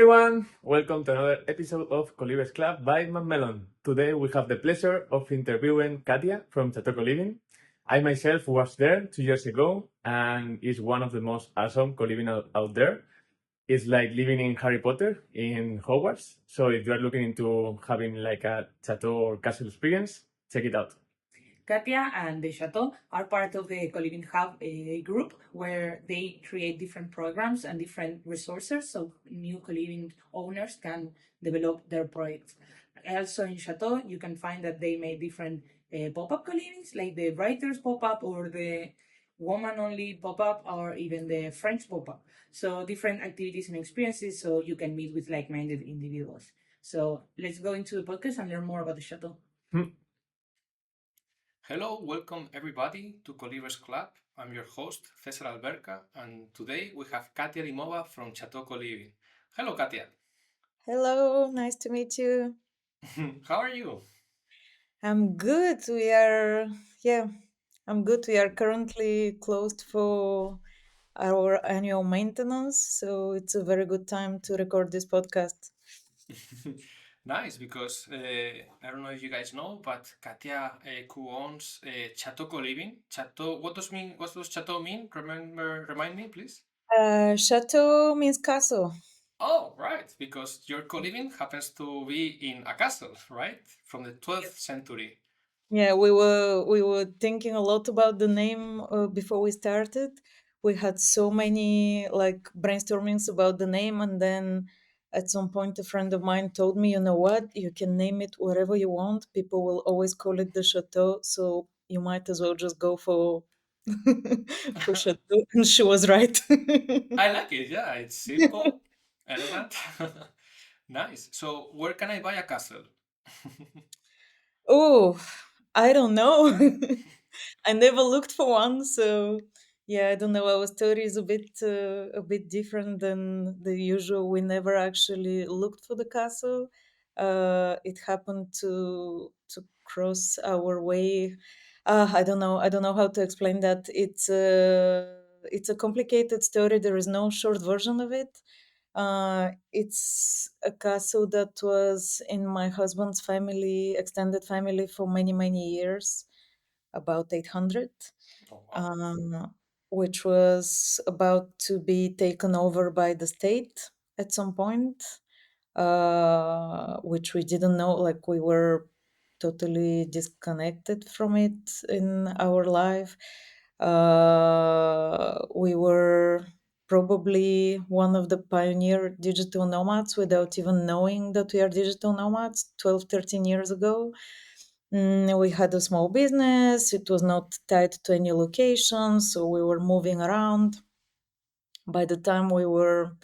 everyone, welcome to another episode of Colivers Club by Macmillan. Today we have the pleasure of interviewing Katia from Chateau Coliving. I myself was there 2 years ago and is one of the most awesome co-living out there. It's like living in Harry Potter in Hogwarts. So if you are looking into having like a chateau or castle experience, check it out. Katia and the Chateau are part of the Coliving Hub group where they create different programs and different resources so new co-living owners can develop their projects. Also in Chateau, you can find that they made different pop-up co-livings like the writers pop-up or the woman-only pop-up or even the French pop-up. So different activities and experiences so you can meet with like-minded individuals. So let's go into the podcast and learn more about the Chateau. Hello, welcome everybody to Colivers Club. I'm your host, Cesar Alberca, and today we have Katia Dimova from Chateau Coliving. Hello, Katia. Hello, nice to meet you. How are you? I'm good. I'm good. We are currently closed for our annual maintenance, so it's a very good time to record this podcast. Nice, because I don't know if you guys know, but Katia co-owns Chateau Coliving. Chateau, what does Chateau mean? Remind me, please. Chateau means castle. Oh, right, because your co-living happens to be in a castle, right? From the 12th century. Yeah, we were thinking a lot about the name before we started. We had so many like brainstormings about the name, and then at some point, a friend of mine told me, "You know what? You can name it whatever you want. People will always call it the Chateau, so you might as well just go for for Chateau." And she was right. I like it, yeah, it's simple, elegant. Nice. So, where can I buy a castle? Oh, I don't know. I never looked for one, so yeah, I don't know. Our story is a bit different than the usual. We never actually looked for the castle. It happened to cross our way. I don't know. I don't know how to explain that. It's a complicated story. There is no short version of it. It's a castle that was in my husband's family, extended family, for many, many years, about 800, Oh, wow. which was about to be taken over by the state at some point, which we didn't know. Like, we were totally disconnected from it in our life. We were probably one of the pioneer digital nomads without even knowing that we are digital nomads 12, 13 years ago. We had a small business. It was not tied to any location, so we were moving around. By the time we were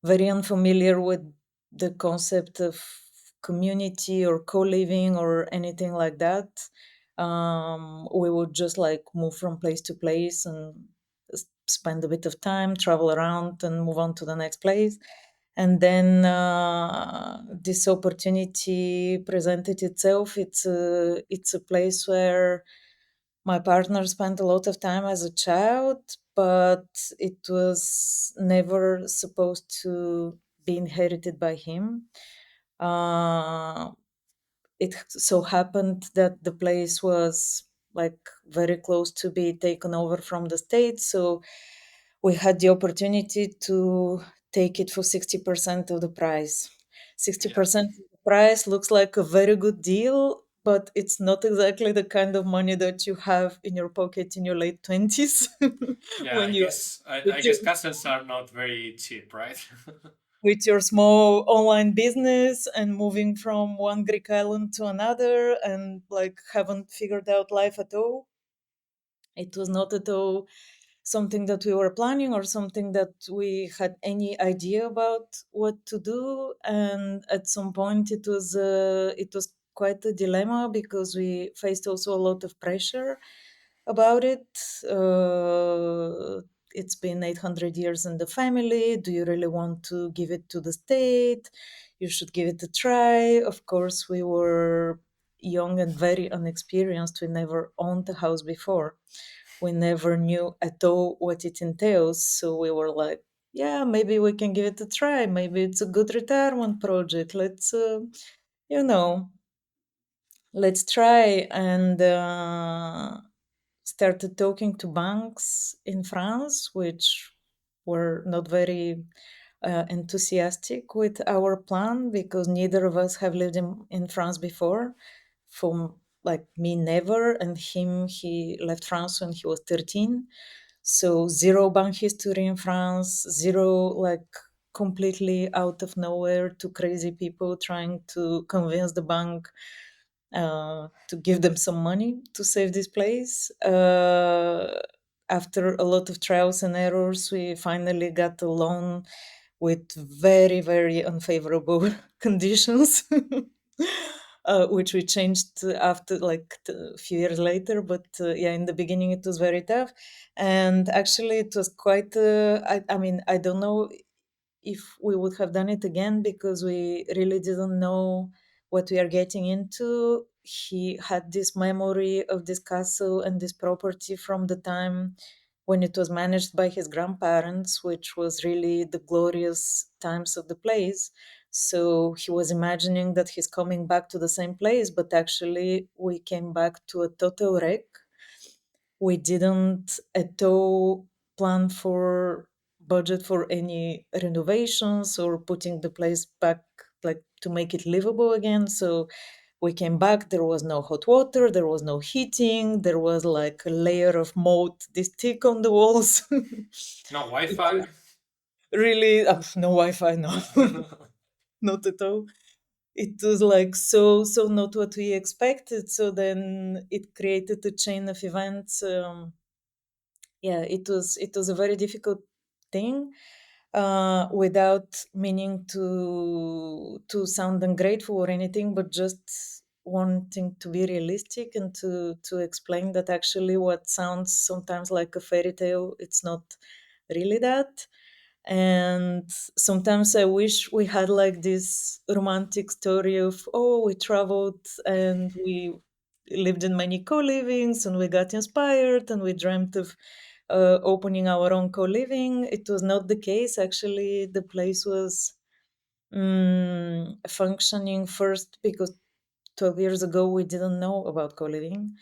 very unfamiliar with the concept of community or co-living or anything like that. We would just like move from place to place and spend a bit of time, travel around, and move on to the next place. And then this opportunity presented itself. It's a place where my partner spent a lot of time as a child, but it was never supposed to be inherited by him. Uh, it so happened that the place was like very close to be taken over from the state. So we had the opportunity to take it for 60% of the price. Yeah. 60% of the price looks like a very good deal, but it's not exactly the kind of money that you have in your pocket in your late 20s Yeah, when I you guess with I your, guess castles are not very cheap, right? with your small online business and moving from one Greek island to another and like haven't figured out life at all. It was not at all something that we were planning or something that we had any idea about what to do. And at some point, it was quite a dilemma because we faced also a lot of pressure about it. It's been 800 years in the family. Do you really want to give it to the state? You should give it a try. Of course, we were young and very unexperienced. We never owned a house before. We never knew at all what it entails. So we were like, yeah, maybe we can give it a try. Maybe it's a good retirement project. Let's, you know, let's try. And started talking to banks in France, which were not very enthusiastic with our plan because neither of us have lived in France before. From like me, never, and him, he left France when he was 13. So zero bank history in France, zero like completely out of nowhere, two crazy people trying to convince the bank to give them some money to save this place. After a lot of trials and errors, we finally got a loan with very, very unfavorable conditions, which we changed after like a few years later. But yeah, in the beginning, it was very tough. And actually, it was quite, I mean, I don't know if we would have done it again because we really didn't know what we are getting into. He had this memory of this castle and this property from the time when it was managed by his grandparents, which was really the glorious times of the place. So he was imagining that he's coming back to the same place, but actually we came back to a total wreck. We didn't at all plan for budget for any renovations or putting the place back, like to make it livable again. So we came back, there was no hot water, there was no heating, there was like a layer of mold this thick on the walls. No It Wi-Fi. was really no Wi-Fi, no. Not at all. It was like so not what we expected. So then it created a chain of events. Yeah, it was a very difficult thing, without meaning to sound ungrateful or anything, but just wanting to be realistic and to explain that actually what sounds sometimes like a fairy tale, it's not really that. And sometimes I wish we had like this romantic story of, oh, we traveled and we lived in many co-livings and we got inspired and we dreamt of opening our own co-living. It was not the case. Actually, the place was functioning first because 12 years ago we didn't know about co-living.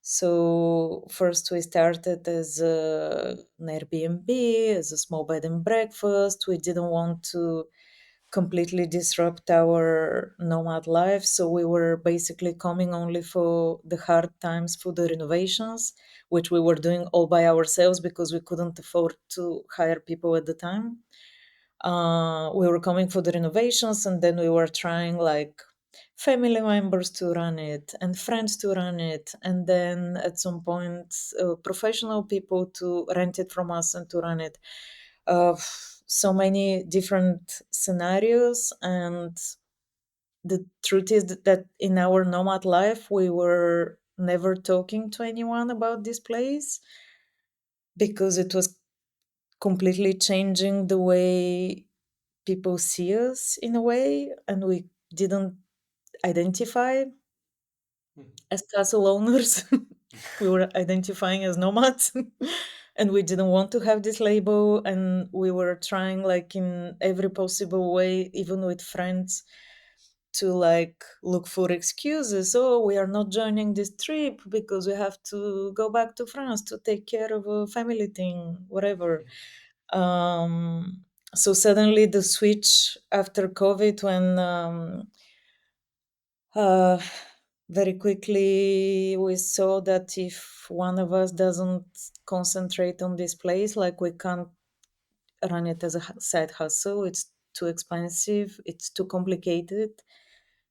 So first we started as an Airbnb, as a small bed and breakfast. We didn't want to completely disrupt our nomad life. So we were basically coming only for the hard times, for the renovations, which we were doing all by ourselves because we couldn't afford to hire people at the time. We were coming for the renovations, and then we were trying like family members to run it and friends to run it, and then at some point professional people to rent it from us and to run it. So many different scenarios, and the truth is that in our nomad life we were never talking to anyone about this place because it was completely changing the way people see us in a way, and we didn't identify as castle owners. We were identifying as nomads. And we didn't want to have this label, and we were trying like in every possible way, even with friends, to like look for excuses. Oh, we are not joining this trip because we have to go back to France to take care of a family thing, whatever. um so suddenly the switch after COVID, when uh, very quickly we saw that if one of us doesn't concentrate on this place, like we can't run it as a side hustle. It's too expensive, it's too complicated.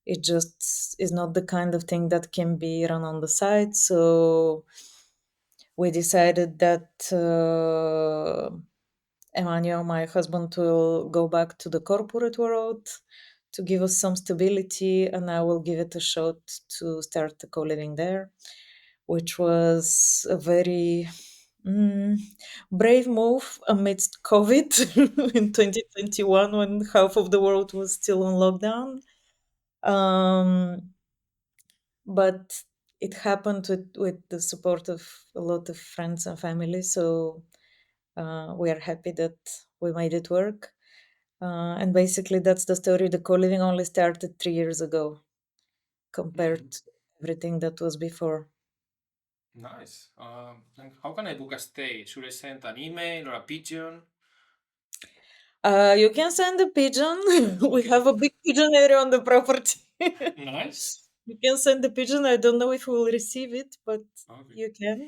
It just is not the kind of thing that can be run on the side. So we decided that Emmanuel, my husband, will go back to the corporate world to give us some stability, and I will give it a shot to start the co-living there, which was a very brave move amidst COVID in 2021 when half of the world was still on lockdown. Um, but it happened with the support of a lot of friends and family. So We are happy that we made it work. And basically, that's the story. The co-living only started 3 years ago compared Mm, to everything that was before. nice. And how can I book a stay? Should I send an email or a pigeon? You can send a pigeon. We Okay. have a big pigeon area on the property. Nice. You can send the pigeon. I don't know if we will receive it, but Okay. you can.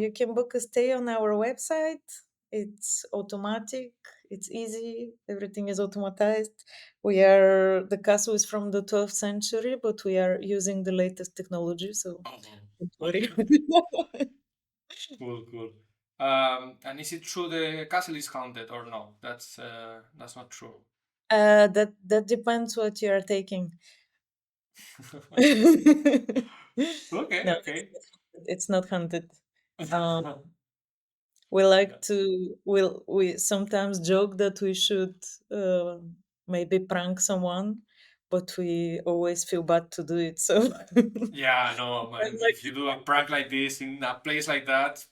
You can book a stay on our website. It's automatic. It's easy. Everything is automatized. The castle is from the 12th century, but we are using the latest technology, so Oh, don't worry. okay. Cool, cool. And is it true the castle is haunted or no? That's not true. That depends what you are taking. Okay, No, okay. it's not haunted. Um, we like Yeah. to we sometimes joke that we should uh, maybe prank someone, but we always feel bad to do it. So Yeah, no, I man. like If you do a prank like this in a place like that,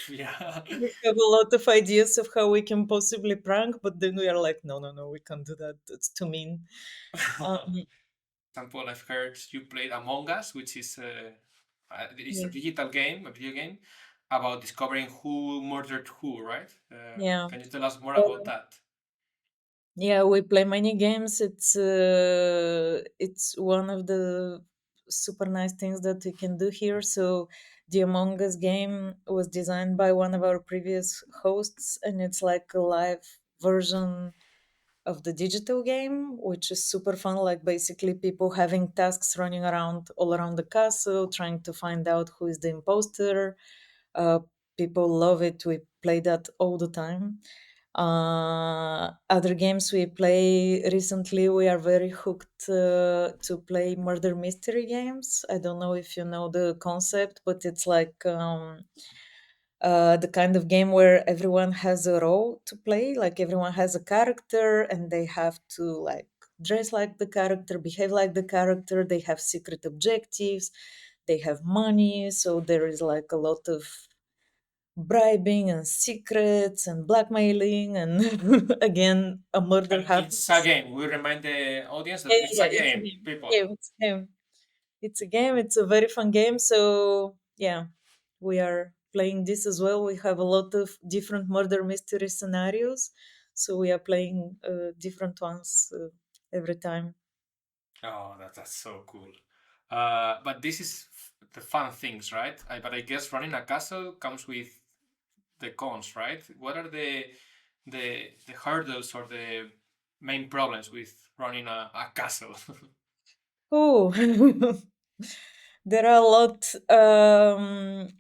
yeah. we have a lot of ideas of how we can possibly prank, but then we are like, no, no, no, we can't do that. That's too mean. Um, Example, I've heard you played Among Us, which is it's a yeah, digital game, a video game about discovering who murdered who, right? yeah. Can you tell us more about that? Yeah, we play many games. It's one of the super nice things that we can do here. So the Among Us game was designed by one of our previous hosts, and it's like a live version of the digital game, which is super fun. Like basically people having tasks running around all around the castle, trying to find out who is the imposter. Uh, People love it. We play that all the time. Other games we play recently, we are very hooked to play murder mystery games. I don't know if you know the concept, but it's like the kind of game where everyone has a role to play. Like everyone has a character, and they have to like dress like the character, behave like the character. They have secret objectives. They have money, so there is like a lot of bribing and secrets and blackmailing and again a murder And it's a happens. game. We remind the audience that Yeah, it's yeah, a it's a game, game. people. Yeah, it's a game. It's a game. It's a very fun game. So yeah, we are playing this as well. We have a lot of different murder mystery scenarios, so we are playing different ones every time. Oh, that's so cool. But this is the fun things, right? But I guess running a castle comes with the cons, right? What are the hurdles or the main problems with running a castle? Oh, there are a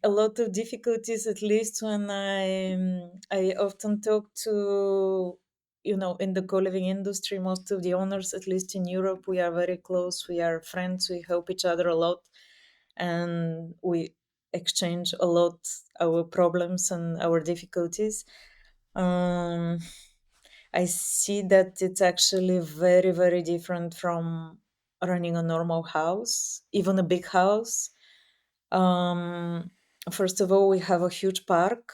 lot of difficulties. At least when I often talk to, in the co-living industry, most of the owners, at least in Europe, we are very close. We are friends. We help each other a lot, and we exchange a lot our problems and our difficulties. Um, I see that it's actually very, very different from running a normal house, even a big house. Um, First of all, we have a huge park,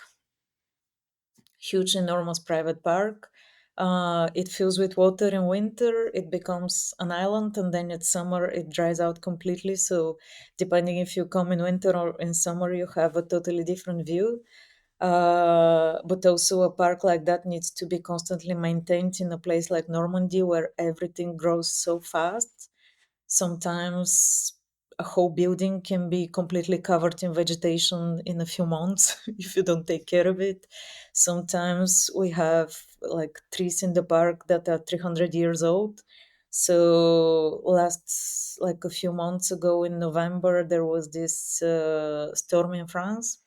huge, enormous private park. It fills with water in winter, it becomes an island, and then in summer it dries out completely. So, depending if you come in winter or in summer, you have a totally different view. But also, a park like that needs to be constantly maintained in a place like Normandy where everything grows so fast. Sometimes a whole building can be completely covered in vegetation in a few months if you don't take care of it. Sometimes we have like trees in the park that are 300 years old. So last like a few months ago in November there was this storm in France,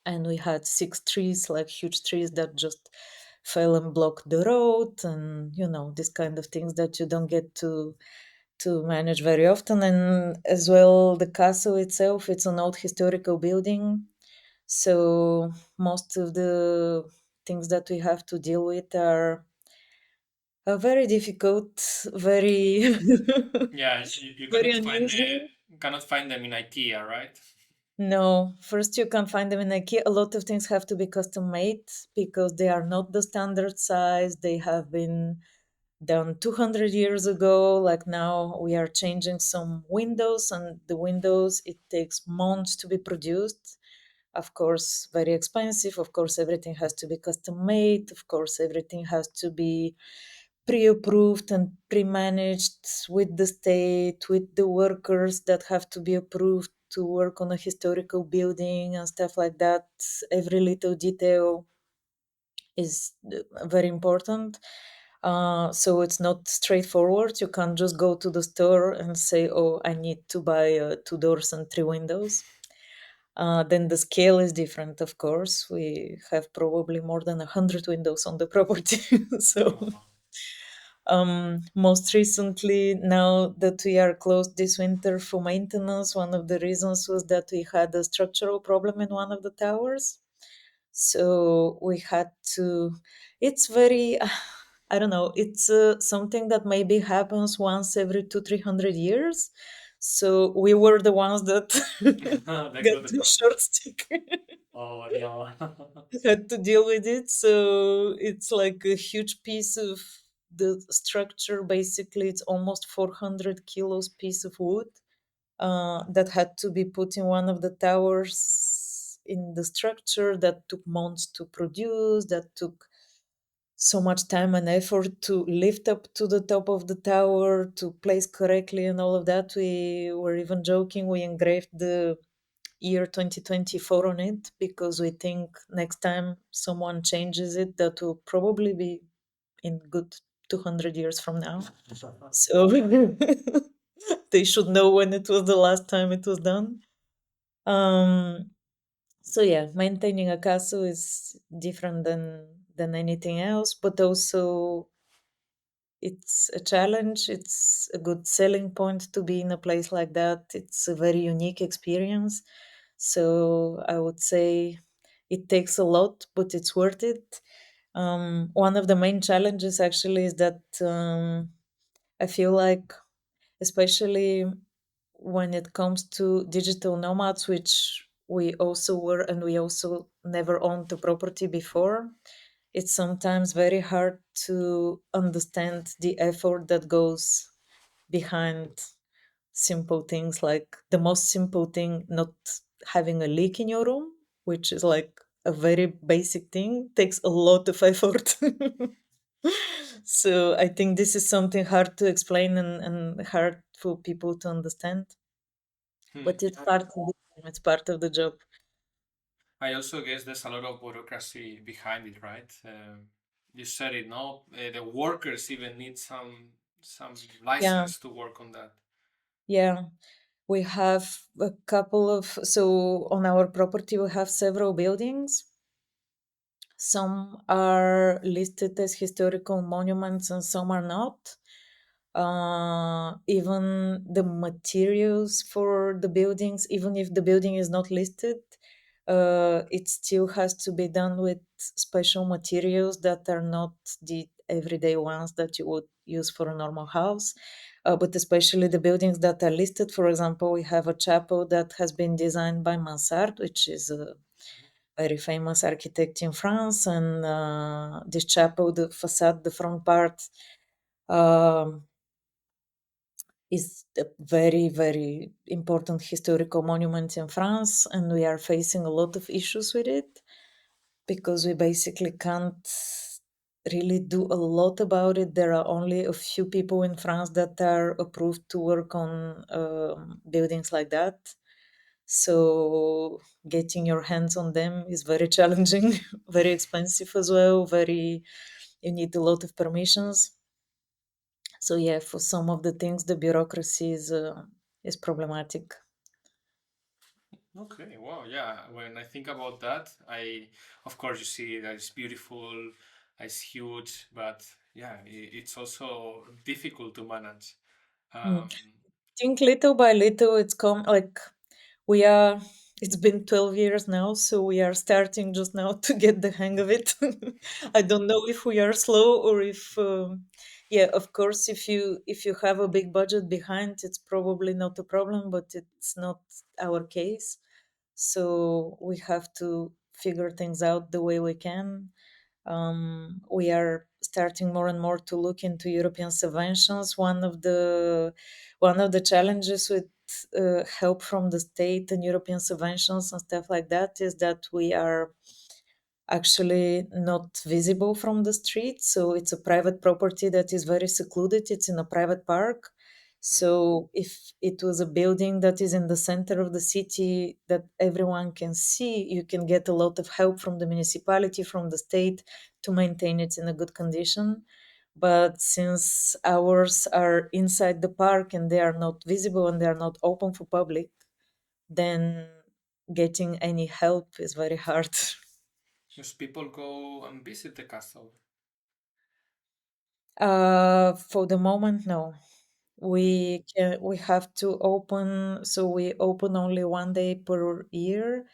and we had six trees, like huge trees that just fell and blocked the road, and this kind of things that you don't get to manage very often. And as well, the castle itself, it's an old historical building, so most of the things that we have to deal with are very difficult, very Yeah, you very cannot find unusual. cannot find them in IKEA, right? No, first you can find them in IKEA. A lot of things have to be custom made because they are not the standard size. They have been done 200 years ago. Like now we are changing some windows, and the windows, it takes months to be produced. Of course, very expensive. Of course, everything has to be custom made. Of course, everything has to be pre-approved and pre-managed with the state, with the workers that have to be approved to work on a historical building and stuff like that. Every little detail is very important. So it's not straightforward. You can't just go to the store and say, "Oh, I need to buy two doors and three windows." Then the scale is different, of course. We have probably more than 100 windows on the property. So Oh, most recently, now that we are closed this winter for maintenance, one of the reasons was that we had a structural problem in one of the towers. So we had to, it's very, I don't know, it's something that maybe happens once every 200-300 years. So we were the ones that they got got the the problem. short stick. Oh no. Had to deal with it. So it's like a huge piece of the structure. Basically, it's almost 400 kilos piece of wood that had to be put in one of the towers in the structure that took months to produce, that took so much time and effort to lift up to the top of the tower, to place correctly, and all of that. We were even joking, we engraved the year 2024 on it because we think next time someone changes it, that will probably be in good 200 years from now. So they should know when it was the last time it was done. Um, so yeah, maintaining a castle is different than anything else, but also it's a challenge. It's a good selling point to be in a place like that. It's a very unique experience. So I would say it takes a lot, but it's worth it. One of the main challenges actually is that I feel like, especially when it comes to digital nomads, which we also were, and we also never owned the property before, it's sometimes very hard to understand the effort that goes behind simple things, like the most simple thing, not having a leak in your room, which is like a very basic thing, takes a lot of effort. So I think this is something hard to explain and hard for people to understand, Hmm. but it's part of the job. I also guess there's a lot of bureaucracy behind it, right? You said it, no? The workers even need some Yeah, license to work on that. yeah. We have a couple of, so on our property we have several buildings. Some are listed as historical monuments and some are not. Even the materials for the buildings, even if the building is not listed, it still has to be done with special materials that are not the everyday ones that you would use for a normal house. But especially the buildings that are listed, for example, we have a chapel that has been designed by Mansart, which is a very famous architect in France. And this chapel, the facade, the front part, um, is a very, very important historical monument in France. And we are facing a lot of issues with it because we basically can't really do a lot about it. There are only a few people in France that are approved to work on buildings like that. So getting your hands on them is very challenging, very expensive as well. Very, you need a lot of permissions. So yeah, for some of the things, the bureaucracy is problematic. Okay, wow, yeah. When I think about that, of course, you see that it's beautiful, it's huge, but yeah, it's also difficult to manage. Mm. Um, Think little by little, it's come like we are. It's been 12 years now, so we are starting just now to get the hang of it. I don't know if we are slow or if, yeah, of course, if you have a big budget behind, it's probably not a problem, but it's not our case. So we have to figure things out the way we can. We are starting more and more to look into European subventions. One of the challenges with help from the state and European subventions and stuff like that is that we are actually not visible from the street. So it's a private property that is very secluded. It's in a private park. So if it was a building that is in the center of the city that everyone can see, you can get a lot of help from the municipality, from the state to maintain it in a good condition. But since ours are inside the park and they are not visible and they are not open for public, then getting any help is very hard. Because people go and visit the castle. For the moment, no. We have to open, so we open only one day per year,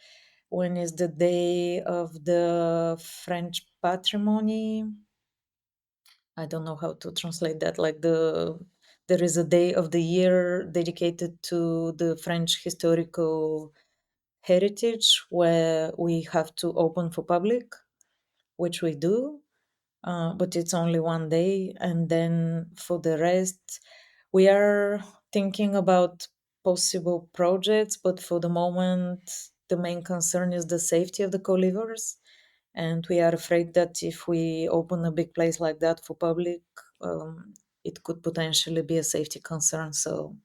when is the day of the French patrimony. I don't know how to translate that. Like there is a day of the year dedicated to the French historical heritage where we have to open for public, which we do. But it's only one day. And then for the rest, we are thinking about possible projects, but for the moment, the main concern is the safety of the co-livers. And we are afraid that if we open a big place like that for public, it could potentially be a safety concern. So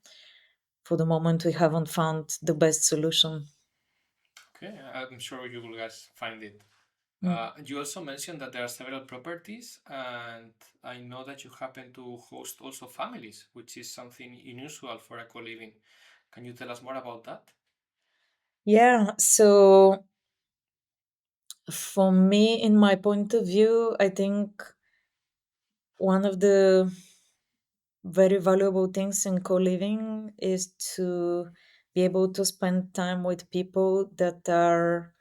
for the moment, we haven't found the best solution. Okay, I'm sure you will guys find it. Mm. You also mentioned that there are several properties, and I know that you happen to host also families, which is something unusual for a co-living. Can you tell us more about that? Yeah, so for me, in my point of view, I think one of the very valuable things in co-living is to be able to spend time with people that are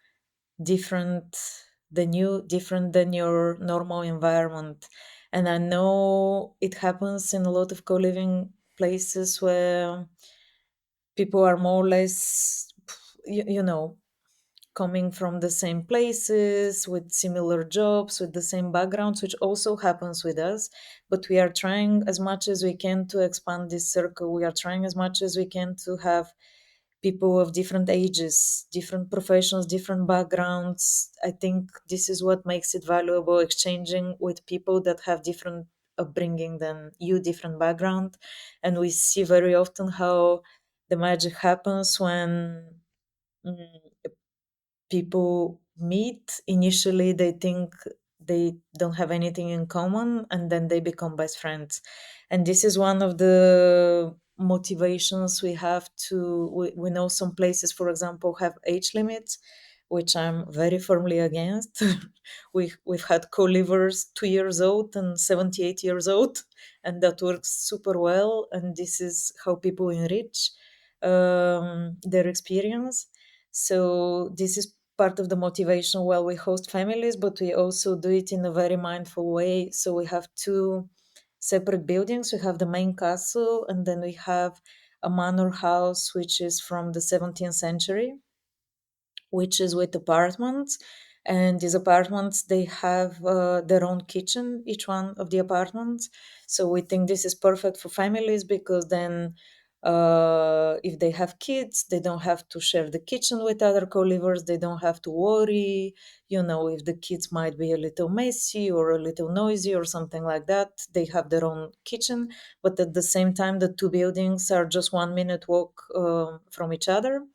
different than you, different than your normal environment. And I know it happens in a lot of co-living places where people are more or less, you know, coming from the same places with similar jobs with the same backgrounds, which also happens with us. But we are trying as much as we can to expand this circle. We are trying as much as we can to have people of different ages, different professions, different backgrounds. I think this is what makes it valuable, exchanging with people that have different upbringing than you, different background. And we see very often how the magic happens when mm, people meet. Initially they think they don't have anything in common, and then they become best friends. And this is one of the motivations we have to we know some places, for example, have age limits, which I'm very firmly against. We've had co-livers 2 years old and 78 years old, and that works super well. And this is how people enrich their experience. So this is part of the motivation while we host families, but we also do it in a very mindful way. So we have two separate buildings. We have the main castle, and then we have a manor house, which is from the 17th century, which is with apartments. And these apartments, they have their own kitchen, each one of the apartments. So we think this is perfect for families, because then if they have kids, they don't have to share the kitchen with other co-livers. They don't have to worry, if the kids might be a little messy or a little noisy or something like that. They have their own kitchen, but at the same time, the two buildings are just 1 minute walk from each other.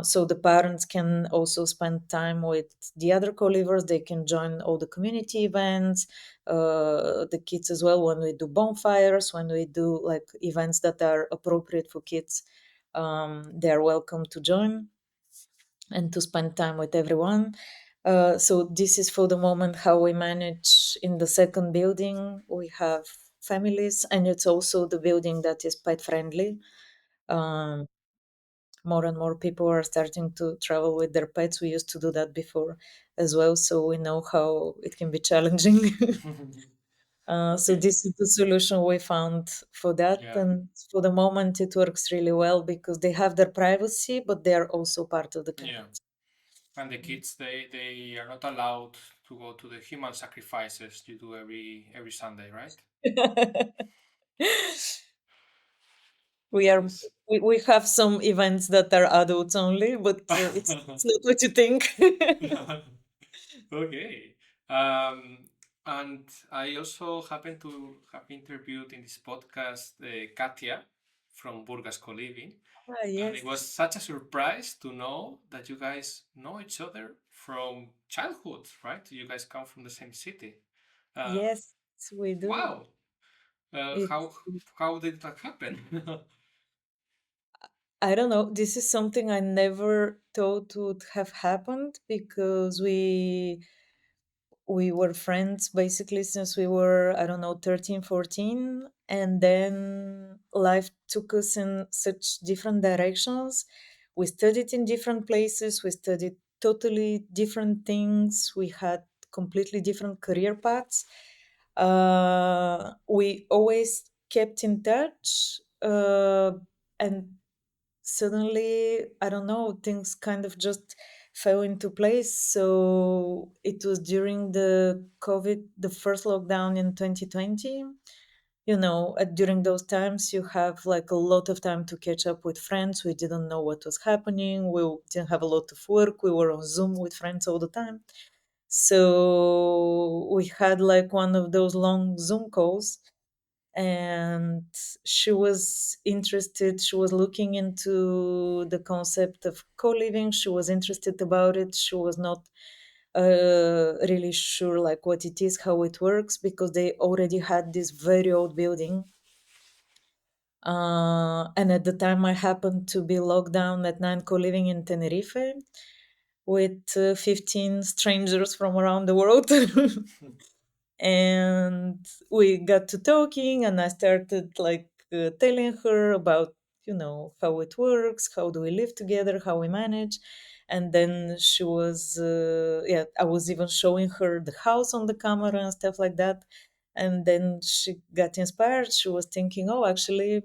So the parents can also spend time with the other co-livers. They can join all the community events, the kids as well. When we do bonfires, when we do like events that are appropriate for kids, they are welcome to join and to spend time with everyone. So this is for the moment how we manage in the second building. We have families, and it's also the building that is pet friendly. Um, More and more people are starting to travel with their pets. We used to do that before as well, so we know how it can be challenging. So Okay. this is the solution we found for that, Yeah. and for the moment it works really well because they have their privacy, but they are also part of the Yeah. community. And the kids, they are not allowed to go to the human sacrifices you do every Sunday, right? we are Nice. we have some events that are adults only, but it's not what you think. Okay. Um, and I also happen to have interviewed in this podcast Katia from Burgas Coliving, Ah, and it was yes, such a surprise to know that you guys know each other from childhood, right? You guys come from the same city. Uh, yes, we do. wow. Uh, It how how did that happen? I don't know. This is something I never thought would have happened because we were friends basically since we were, I don't know, 13, 14. And then life took us in such different directions. We studied in different places, we studied totally different things, we had completely different career paths. We always kept in touch. And suddenly, I don't know, things kind of just fell into place. So it was during the COVID, the first lockdown in 2020. During those times, you have like a lot of time to catch up with friends. We didn't know what was happening. We didn't have a lot of work. We were on Zoom with friends all the time. So we had like one of those long Zoom calls, and she was looking into the concept of co-living. She was interested about it. She was not really sure like what it is, how it works, because they already had this very old building. And at the time I happened to be locked down at nine co-living in Tenerife with 15 strangers from around the world. And we got to talking, and I started like telling her about how it works, how do we live together, how we manage. And then she was yeah, I was even showing her the house on the camera and stuff like that. And then she got inspired. She was thinking, oh, actually,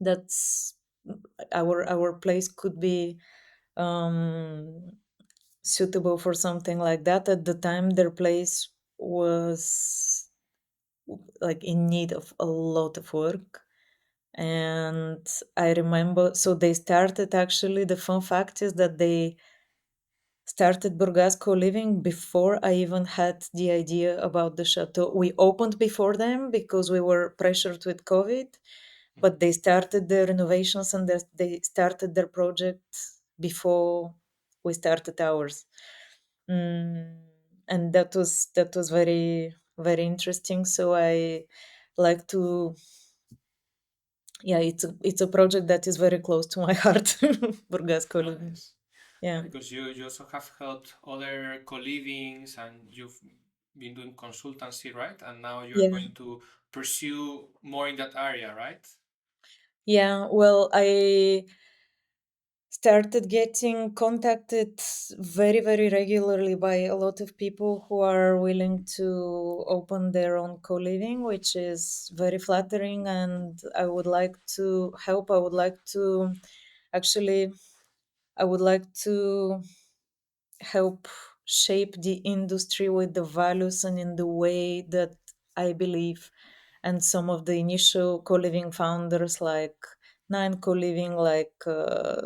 that's our place could be um suitable for something like that. At the time, their place was like in need of a lot of work. And I remember, so they started, actually, the fun fact is that they started Burgas Co-Living before I even had the idea about the chateau. We opened before them because we were pressured with COVID, but they started the renovations and they started their project before we started ours. Mm, and that was very, very interesting. So I like to, yeah, it's a project that is very close to my heart. Burgas Co-Living. Nice. Yeah, Because you also have helped other co-livings and you've been doing consultancy, right? And now you're yeah, going to pursue more in that area, right? yeah. Well, I started getting contacted very, very regularly by a lot of people who are willing to open their own co-living, which is very flattering. And I would like to help. I would like to, actually, I would like to help shape the industry with the values and in the way that I believe. And some of the initial co-living founders, like Nine Co-Living, like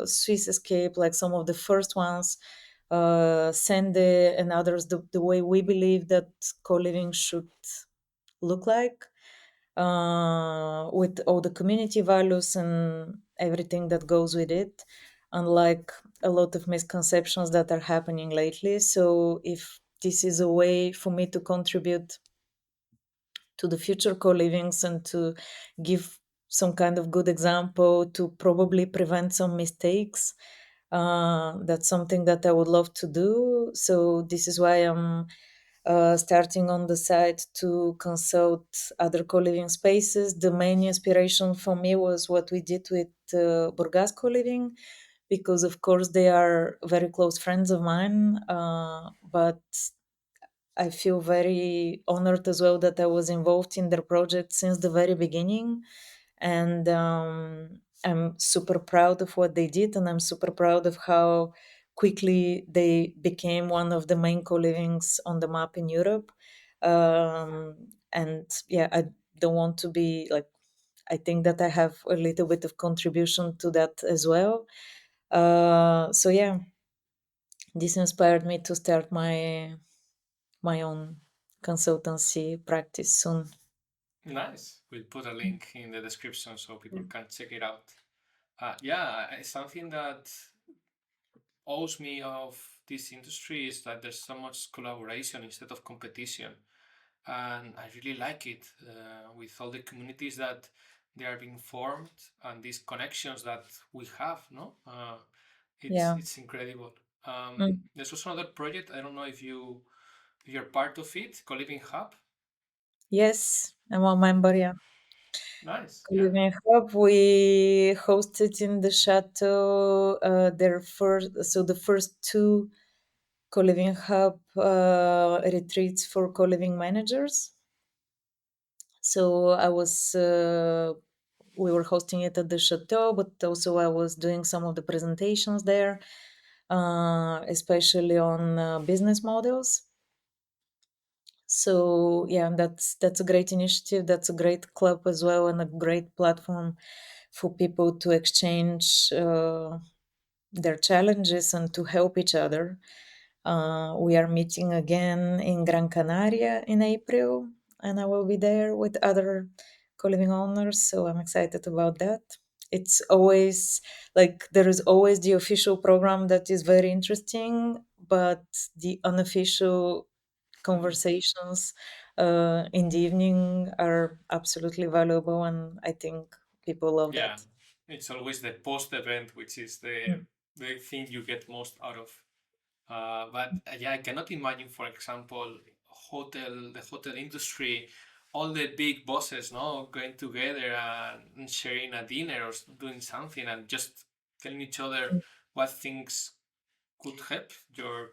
Swiss Escape, like some of the first ones, Sende and others, the way we believe that co-living should look like, with all the community values and everything that goes with it, unlike a lot of misconceptions that are happening lately. So, if this is a way for me to contribute to the future co-livings and to give some kind of good example to probably prevent some mistakes, that's something that I would love to do. So, this is why I'm starting on the side to consult other co-living spaces. The main inspiration for me was what we did with Burgas Co-Living, because of course they are very close friends of mine, but I feel very honored as well that I was involved in their project since the very beginning. And I'm super proud of what they did, and I'm super proud of how quickly they became one of the main co-livings on the map in Europe. And yeah, I don't want to be like, I think that I have a little bit of contribution to that as well. So yeah, this inspired me to start my own consultancy practice soon. Nice. We'll put a link in the description so people can check it out. Yeah, it's something that owes me of this industry is that there's so much collaboration instead of competition, and I really like it with all the communities that they are being formed and these connections that we have. No, Yeah. it's incredible. Mm. There's also another project. I don't know if you're part of it, Co-living Hub. Yes, I'm a member. Yeah. Nice. Yeah. Coliving Hub, we hosted in the Chateau their first, so the first two Co-living Hub retreats for co-living managers. So we were hosting it at the Chateau, but also I was doing some of the presentations there, especially on business models. So yeah, that's a great initiative. That's a great club as well, and a great platform for people to exchange their challenges and to help each other. We are meeting again in Gran Canaria in April, and I will be there with other co-living owners. So I'm excited about that. It's always like there is always the official program that is very interesting, but the unofficial conversations in the evening are absolutely valuable, and I think people love Yeah. that. It's always the post event, which is Mm. the thing you get most out of. But yeah, I cannot imagine, for example, the hotel industry, all the big bosses, no, going together and sharing a dinner or doing something and just telling each other what things could help your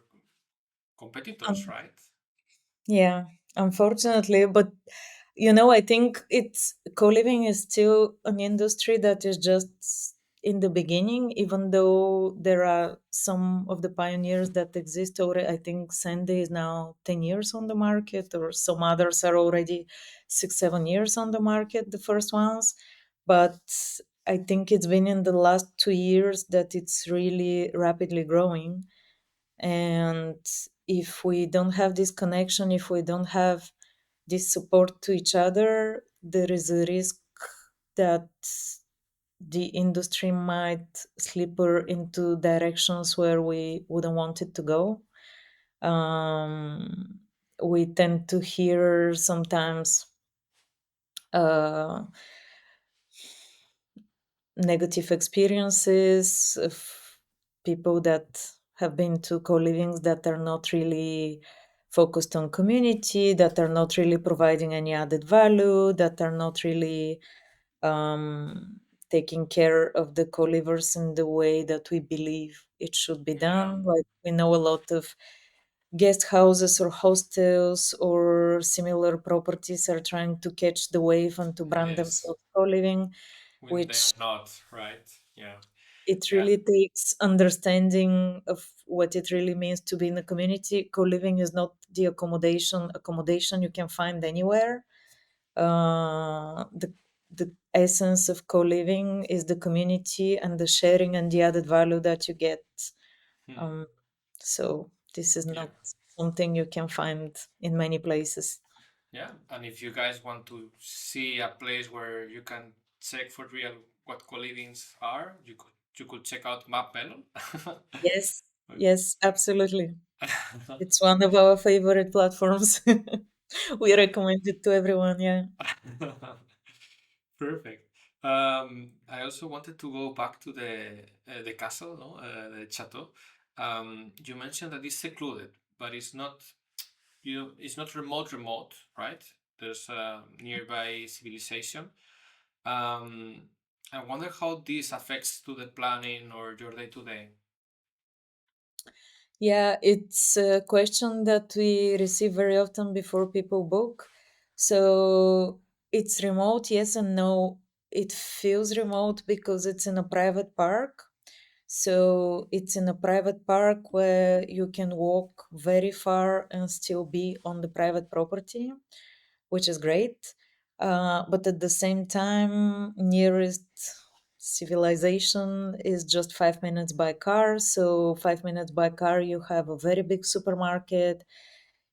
competitors, Um, right? yeah, unfortunately, but I think it's co-living is still an industry that is just in the beginning, even though there are some of the pioneers that exist already. I think Sandy is now 10 years on the market, or some others are already 6, 7 years on the market, the first ones. But I think it's been in the last 2 years that it's really rapidly growing. And if we don't have this connection, if we don't have this support to each other, there is a risk that the industry might slipper into directions where we wouldn't want it to go. Um, we tend to hear sometimes uh, negative experiences of people that have been to co-livings that are not really focused on community, that are not really providing any added value, that are not really taking care of the co-livers in the way that we believe it should be Yeah. done. Like we know a lot of guest houses or hostels or similar properties are trying to catch the wave and to brand Yes. themselves co-living, When they which are not, right? Yeah. it Yeah. really takes understanding of what it really means to be in a community. Co-living is not the accommodation you can find anywhere. The essence of co-living is the community and the sharing and the added value that you get. Hmm. Um, so this is Yeah. not something you can find in many places. Yeah, and if you guys want to see a place where you can check for real what co-livings are, you could check out Map Melon. Yes, yes, absolutely. It's one of our favorite platforms. We recommend it to everyone. Yeah. Perfect. I also wanted to go back to the castle, no, the chateau. You mentioned that it's secluded, but it's not remote, right? There's a nearby civilization. Um, I wonder how this affects to the planning or your day to day. Yeah, it's a question that we receive very often before people book. So it's remote, yes and no. It feels remote because it's in a private park. So it's in a private park where you can walk very far and still be on the private property, which is great. But at the same time, nearest civilization is just 5 minutes by car. So 5 minutes by car, you have a very big supermarket,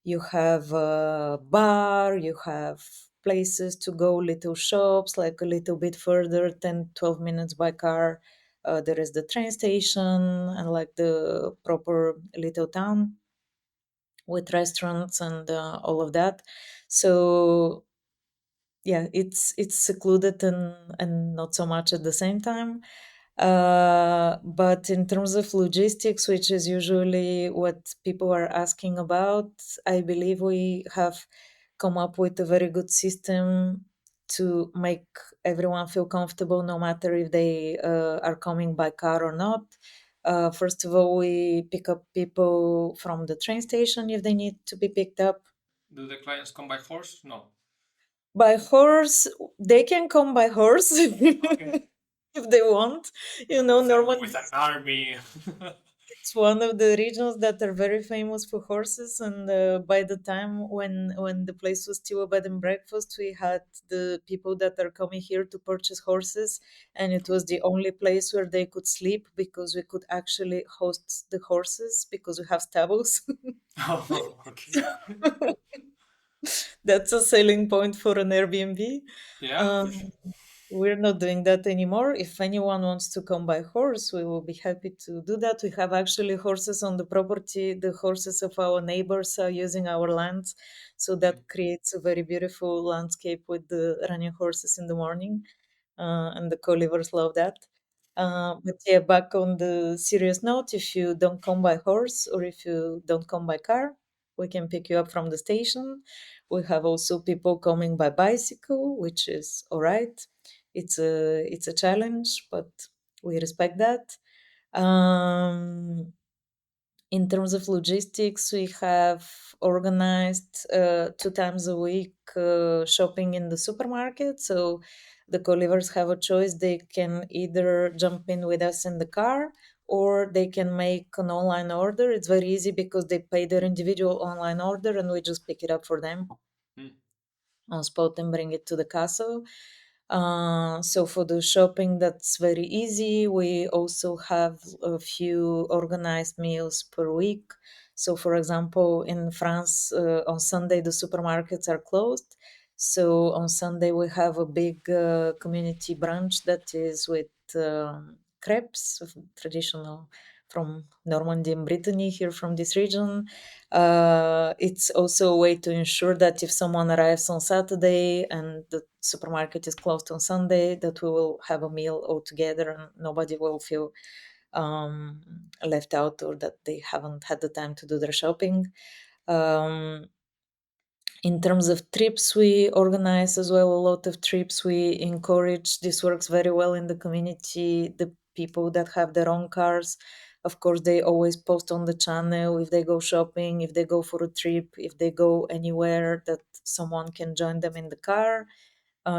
you have a bar, you have places to go, little shops, like a little bit further, 10, 12 minutes by car. There is the train station and like the proper little town with restaurants and all of that. So yeah, it's secluded and not so much at the same time. But in terms of logistics, which is usually what people are asking about, I believe we have come up with a very good system to make everyone feel comfortable, no matter if they are coming by car or not. First of all, we pick up people from the train station if they need to be picked up. Do the clients come by horse? No. By horse, they can come by horse Okay. if they want. With Normandy an army. is one of the regions that are very famous for horses. And by the time when the place was still a bed and breakfast, we had the people that are coming here to purchase horses, and it was the only place where they could sleep because we could actually host the horses because we have stables. Oh, okay. That's a selling point for an Airbnb. Yeah. Um, we're not doing that anymore. If anyone wants to come by horse, we will be happy to do that. We have actually horses on the property. The horses of our neighbors are using our lands. So Mm. that creates a very beautiful landscape with the running horses in the morning. And the Colivers love that. But yeah, back on the serious note, if you don't come by horse or if you don't come by car, we can pick you up from the station. We have also people coming by bicycle, which is all right. It's a challenge, but we respect that. Um, in terms of logistics, we have organized 2 times a week shopping in the supermarket. So the Colivers have a choice. They can either jump in with us in the car or they can make an online order. It's very easy because they pay their individual online order and we just pick it up for them Mm. on spot and bring it to the castle. So for the shopping, that's very easy. We also have a few organized meals per week. So, for example, in France, on Sunday the supermarkets are closed. So on Sunday we have a big community brunch that is with crepes, traditional from Normandy and Brittany, here from this region. It's also a way to ensure that if someone arrives on Saturday and the supermarket is closed on Sunday, that we will have a meal all together and nobody will feel left out or that they haven't had the time to do their shopping. Um, in terms of trips, we organize as well a lot of trips. We encourage, this works very well in the community, the people that have their own cars. Of course, they always post on the channel if they go shopping, if they go for a trip, if they go anywhere, that someone can join them in the car,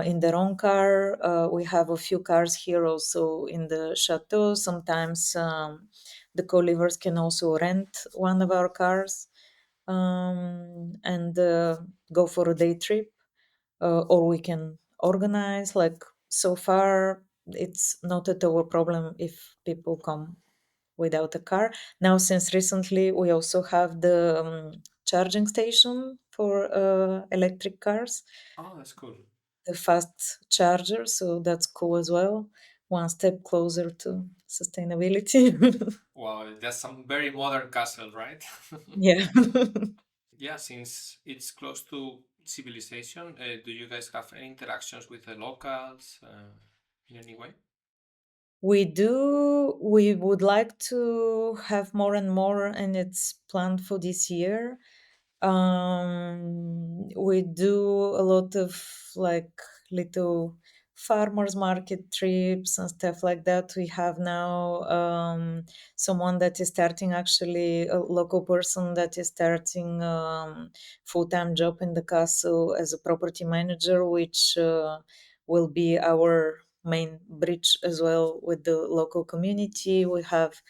in their own car. We have a few cars here also in the chateau. Sometimes the co-livers can also rent one of our cars and go for a day trip, or we can organize. Like so far, it's not at all a problem if people come without a car. Now, since recently, we also have the charging station for electric cars, Oh, that's cool. the fast charger. So that's cool as well. One step closer to sustainability. Wow, that's some very modern castle, right? Yeah. Yeah, since it's close to civilization, do you guys have any interactions with the locals in any way? We do. We would like to have more and more, and it's planned for this year. We do a lot of like little farmers market trips and stuff like that. We have now someone that is starting, actually a local person that is starting full-time job in the castle as a property manager, which will be our main bridge as well with the local community. We have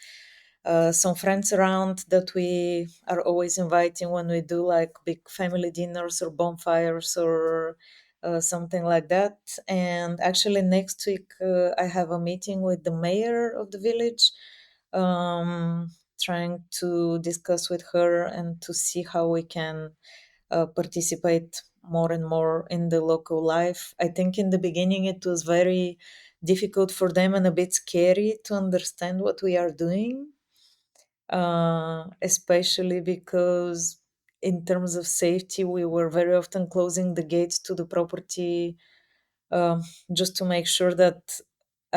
some friends around that we are always inviting when we do like big family dinners or bonfires or something like that. And actually, next week I have a meeting with the mayor of the village, trying to discuss with her and to see how we can participate more and more in the local life. I think in the beginning it was very difficult for them and a bit scary to understand what we are doing, especially because in terms of safety, we were very often closing the gates to the property, um, just to make sure that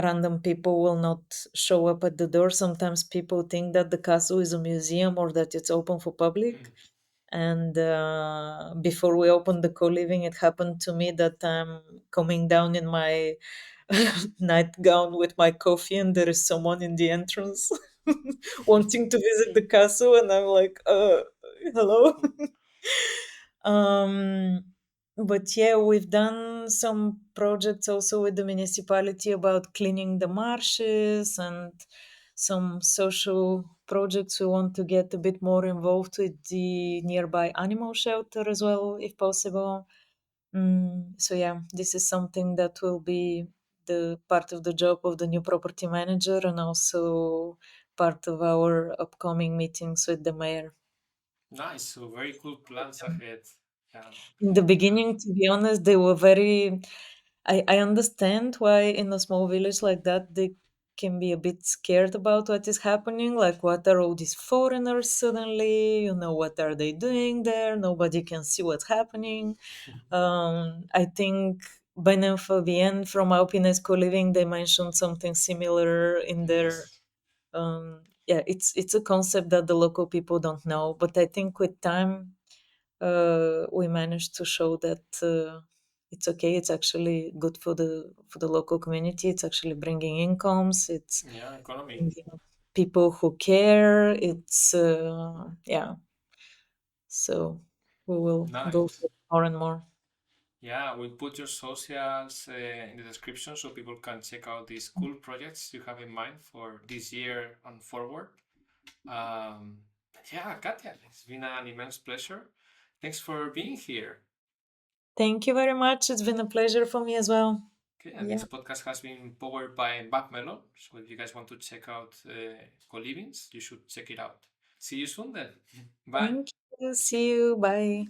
random people will not show up at the door. Sometimes people think that the castle is a museum or that it's open for public. And before we opened the co-living, it happened to me that I'm coming down in my nightgown with my coffee, and there is someone in the entrance wanting to visit the castle, and I'm like, hello. um, but yeah, we've done some projects also with the municipality about cleaning the marshes and some social projects. We want to get a bit more involved with the nearby animal shelter as well, if possible. So yeah, this is something that will be the part of the job of the new property manager, and also part of our upcoming meetings with the mayor. Nice. So very cool plans ahead. Yeah. In the Uh, beginning, to be honest, they were very. I understand why in a small village like that they can be a bit scared about what is happening. Like, what are all these foreigners suddenly? What are they doing there? Nobody can see what's happening. I think Benin Fabien from Alpines Co-Living, they mentioned something similar in their. yes. Yeah, it's a concept that the local people don't know, but I think with time we managed to show that it's okay. It's actually good for the local community. It's actually bringing incomes. It's Yeah, economy. bringing people who care. It's yeah. So we will go Nice. for it more and more. Yeah, we'll put your socials in the description so people can check out these cool projects you have in mind for this year and forward. Um, yeah, Katia, it's been an immense pleasure. Thanks for being here. Thank you very much. It's been a pleasure for me as well. Okay, and Yeah. this podcast has been powered by Backmelon. So if you guys want to check out Colivings, you should check it out. See you soon then. Bye. Thank you. See you. Bye.